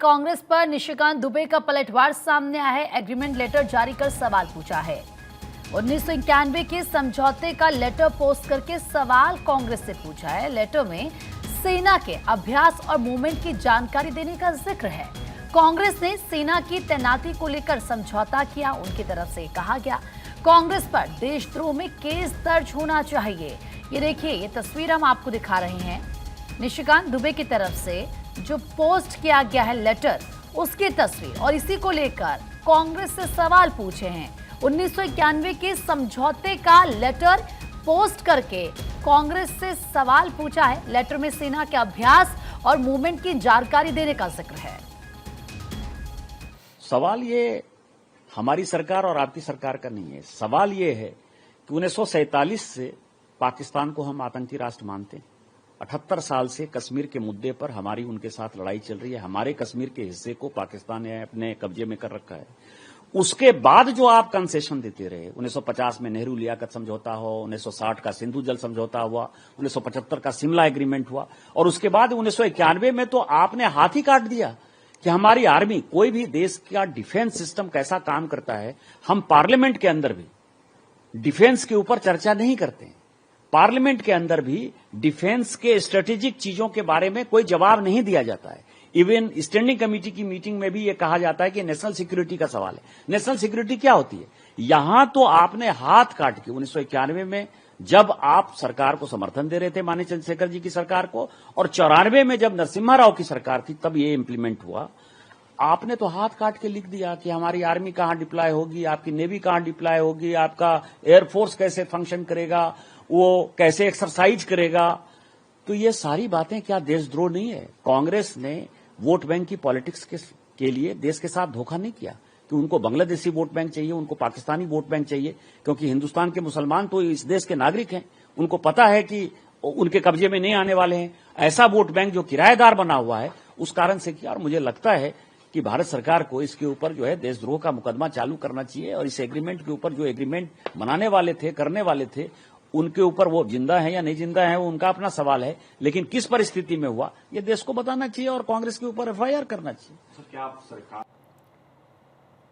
कांग्रेस पर निशिकांत दुबे का पलटवार सामने आया है। एग्रीमेंट लेटर जारी कर सवाल पूछा है। 1991 के समझौते का लेटर पोस्ट करके सवाल कांग्रेस से पूछा है। लेटर में सेना के अभ्यास और मूवमेंट की जानकारी देने का जिक्र है। कांग्रेस ने सेना की तैनाती को लेकर समझौता किया। उनकी तरफ से कहा गया कांग्रेस पर देशद्रोह में केस दर्ज होना चाहिए। ये देखिए, ये तस्वीर हम आपको दिखा रहे हैं। निशिकांत दुबे की तरफ से जो पोस्ट किया गया है लेटर, उसकी तस्वीर, और इसी को लेकर कांग्रेस से सवाल पूछे हैं। 1991 के समझौते का लेटर पोस्ट करके कांग्रेस से सवाल पूछा है। लेटर में सेना के अभ्यास और मूवमेंट की जानकारी देने का जिक्र है। सवाल ये हमारी सरकार और आपकी सरकार का नहीं है। सवाल ये है कि 1947 से पाकिस्तान को हम आतंकी राष्ट्र मानते हैं। 78 साल से कश्मीर के मुद्दे पर हमारी उनके साथ लड़ाई चल रही है। हमारे कश्मीर के हिस्से को पाकिस्तान ने अपने कब्जे में कर रखा है। उसके बाद जो आप कंसेशन देते रहे, 1950 में नेहरू लियाकत समझौता हो, 1960 का सिंधु जल समझौता हुआ, 1975 का शिमला एग्रीमेंट हुआ, और उसके बाद 1991 में तो आपने हाथ ही काट दिया कि हमारी आर्मी, कोई भी देश का डिफेंस सिस्टम कैसा काम करता है, हम पार्लियामेंट के अंदर भी डिफेंस के ऊपर चर्चा नहीं करते हैं। पार्लियामेंट के अंदर भी डिफेंस के स्ट्रेटेजिक चीजों के बारे में कोई जवाब नहीं दिया जाता है। इवन स्टैंडिंग कमेटी की मीटिंग में भी यह कहा जाता है कि नेशनल सिक्योरिटी का सवाल है। नेशनल सिक्योरिटी क्या होती है? यहां तो आपने हाथ काट के 1991 में जब आप सरकार को समर्थन दे रहे थे, माननीय चंद्रशेखर जी की सरकार को, और 94 में जब नरसिम्हा राव की सरकार थी तब ये इंप्लीमेंट हुआ। आपने तो हाथ काट के लिख दिया कि हमारी आर्मी कहां डिप्लॉय होगी, आपकी नेवी कहां डिप्लॉय होगी, आपका एयरफोर्स कैसे फंक्शन करेगा, वो कैसे एक्सरसाइज करेगा। तो ये सारी बातें क्या देशद्रोह नहीं है? कांग्रेस ने वोट बैंक की पॉलिटिक्स के लिए देश के साथ धोखा नहीं किया कि उनको बांग्लादेशी वोट बैंक चाहिए, उनको पाकिस्तानी वोट बैंक चाहिए, क्योंकि हिंदुस्तान के मुसलमान तो इस देश के नागरिक हैं। उनको पता है कि उनके कब्जे में नहीं आने वाले हैं। ऐसा वोट बैंक जो किराएदार बना हुआ है, उस कारण से किया। और मुझे लगता है कि भारत सरकार को इसके ऊपर जो है देशद्रोह का मुकदमा चालू करना चाहिए, और इस एग्रीमेंट के ऊपर जो एग्रीमेंट बनाने वाले थे, करने वाले थे, उनके ऊपर वो जिंदा है या नहीं जिंदा है, वो उनका अपना सवाल है। लेकिन किस परिस्थिति में हुआ, ये देश को बताना चाहिए और कांग्रेस के ऊपर एफआईआर करना चाहिए। क्या आप सरकार